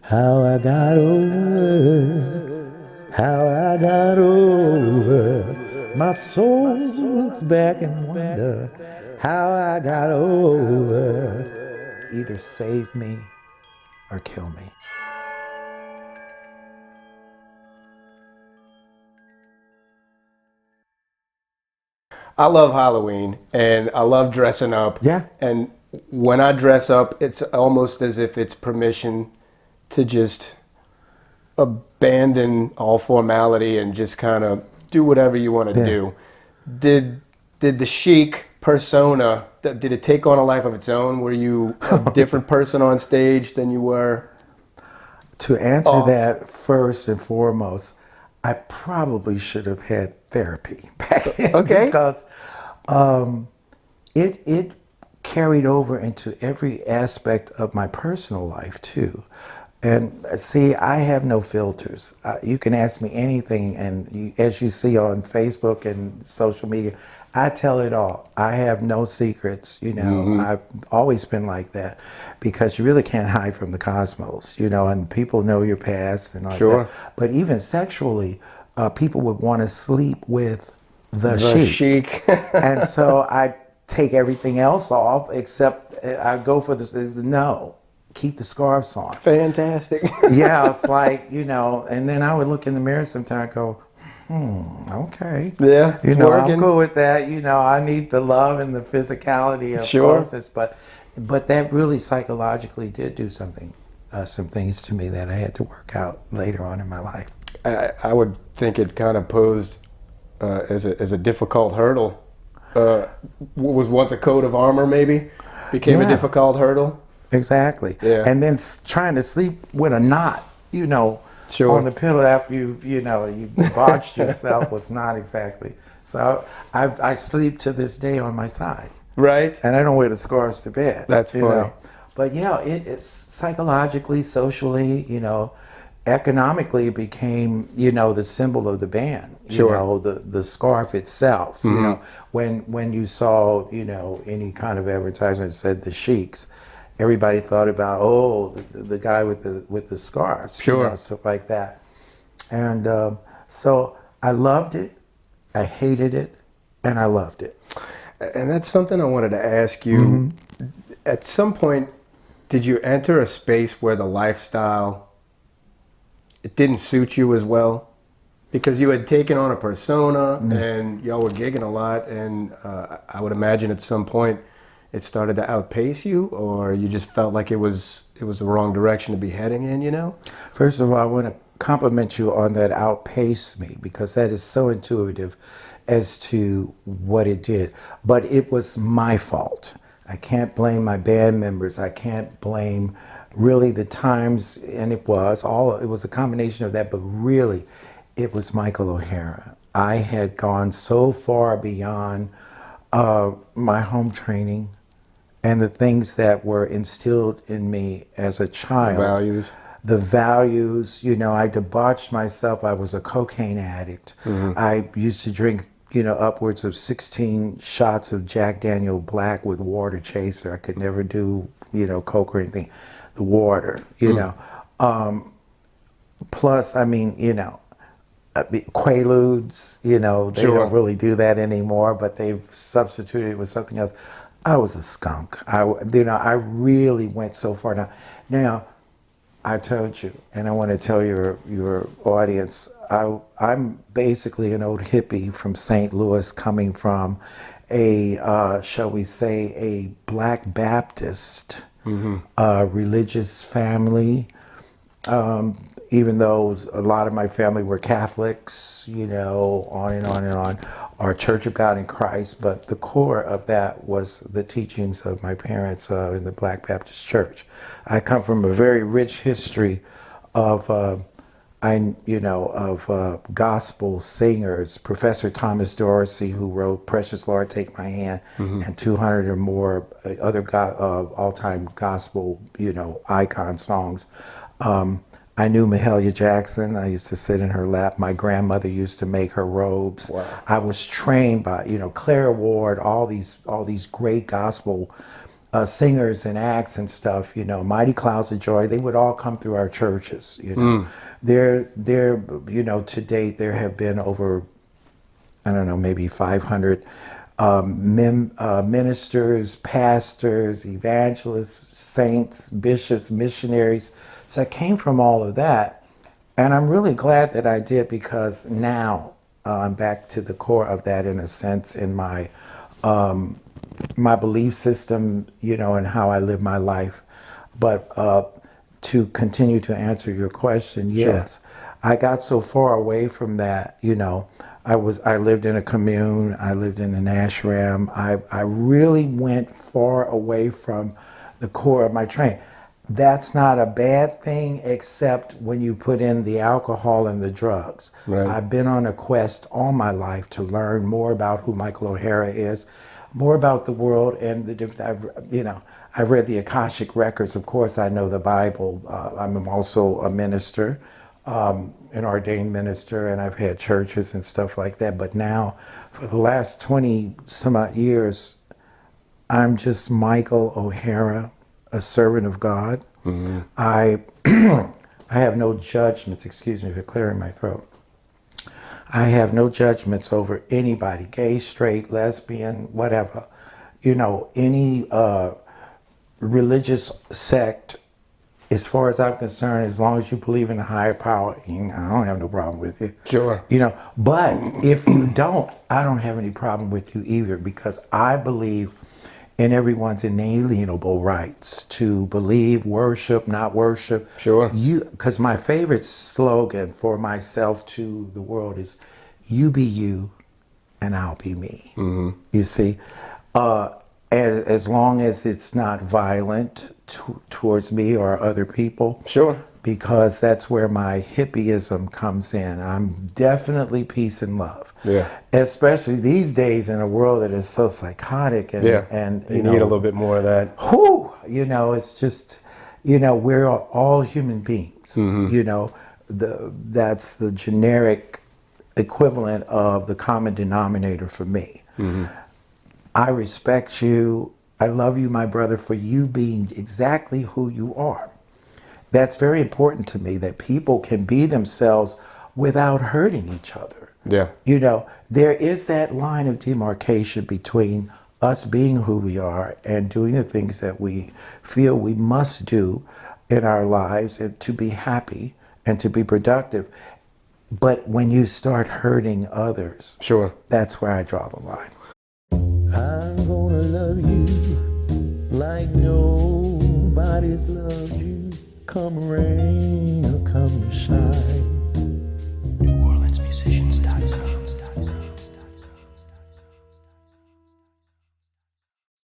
how I got over, how I got over. My soul looks back and wonder how I got over. Either save me or kill me. I love Halloween and I love dressing up. Yeah. And when I dress up, it's almost as if it's permission to just abandon all formality and just kind of do whatever you want to Yeah. do. Did did the Sheik persona did it take on a life of its own? Were you a different person on stage than you were To answer off? that first and foremost, I probably should have had therapy back then Okay. because it carried over into every aspect of my personal life too. And see, I have no filters. You can ask me anything, and as you see on Facebook and social media, I tell it all. I have no secrets. I've always been like that because you really can't hide from the cosmos. And people know your past and like that. Sure. But even sexually, people would want to sleep with the The sheik. Sheik. And so I take everything else off except I go for no, keep the scarves on. Fantastic. Yeah, it's like, and then I would look in the mirror sometimes and go, okay. Yeah, it's I'm working. cool with that. I need the love and the physicality of Sure. closeness, but that really psychologically did do some things to me that I had to work out later on in my life. I would think it kind of posed as a difficult hurdle. What was once a coat of armor, maybe, became a Yeah. difficult hurdle. Exactly. Yeah. And then trying to sleep with a knot, Sure. on the pillow after you botched yourself was not exactly. So I sleep to this day on my side. Right. And I don't wear the scarves to bed. That's funny. But yeah, it's psychologically, socially, economically it became, the symbol of the band. Sure. The scarf itself. When you saw, any kind of advertisement that said the Sheiks, everybody thought about the guy with the scarves, Sure. stuff like that. And so I loved it, I hated it, and I loved it. And that's something I wanted to ask you. At some point, did you enter a space where the lifestyle it didn't suit you as well? Because you had taken on a persona and y'all were gigging a lot, and I would imagine at some point it started to outpace you, or you just felt like it was the wrong direction to be heading in. First of all, I want to compliment you on that outpace me because that is so intuitive as to what it did. But it was my fault. I can't blame my band members. I can't blame really the times, and it was a combination of that, but really it was Michael O'Hara. I had gone so far beyond my home training and the things that were instilled in me as a child. Values. The values, I debauched myself. I was a cocaine addict. I used to drink, upwards of 16 shots of Jack Daniel Black with water chaser. I could never do, coke or anything. The water, plus, Quaaludes, they Sure. don't really do that anymore, but they've substituted it with something else. I was a skunk. I really went so far. Now, I told you, and I want to tell your audience, I'm basically an old hippie from St. Louis, coming from shall we say, a Black Baptist religious family. Even though a lot of my family were Catholics, on and on and on, or Church of God in Christ, but the core of that was the teachings of my parents in the Black Baptist Church. I come from a very rich history of, gospel singers. Professor Thomas Dorsey, who wrote "Precious Lord, Take My Hand," and 200 or more other all-time gospel, icon songs. I knew Mahalia Jackson. I used to sit in her lap. My grandmother used to make her robes. Wow. I was trained by, Clara Ward, all these great gospel singers and acts and stuff, Mighty Clouds of Joy, they would all come through our churches, There, to date, there have been over, I don't know, maybe 500 ministers, pastors, evangelists, saints, bishops, missionaries. So I came from all of that. And I'm really glad that I did, because now I'm back to the core of that, in a sense, in my my belief system, and how I live my life. But to continue to answer your question, yes, I got so far away from that, I lived in a commune, I lived in an ashram. I really went far away from the core of my training. That's not a bad thing, except when you put in the alcohol and the drugs. Right. I've been on a quest all my life to learn more about who Michael O'Hara is, more about the world and the different. I've read the Akashic records. Of course, I know the Bible. I'm also a minister, an ordained minister, and I've had churches and stuff like that. But now, for the last 20 some odd years, I'm just Michael O'Hara, a servant of God. I have no judgments. Excuse me for clearing my throat. I have no judgments over anybody, gay, straight, lesbian, whatever. Any religious sect, as far as I'm concerned, as long as you believe in a higher power, I don't have no problem with it. Sure. But if you don't, I don't have any problem with you either, because I believe in everyone's inalienable rights to believe, worship, not worship. Sure. Because my favorite slogan for myself to the world is, you be you and I'll be me. You see, as long as it's not violent towards me or other people. Sure. Because that's where my hippieism comes in. I'm definitely peace and love. Yeah. Especially these days in a world that is so psychotic and you need a little bit more of that. It's just, we're all human beings. That's the generic equivalent of the common denominator for me. I respect you. I love you, my brother, for you being exactly who you are. That's very important to me, that people can be themselves without hurting each other. Yeah. There is that line of demarcation between us being who we are and doing the things that we feel we must do in our lives and to be happy and to be productive. But when you start hurting others, Sure. that's where I draw the line. I'm gonna love you like nobody's loved you. Come rain or come shine.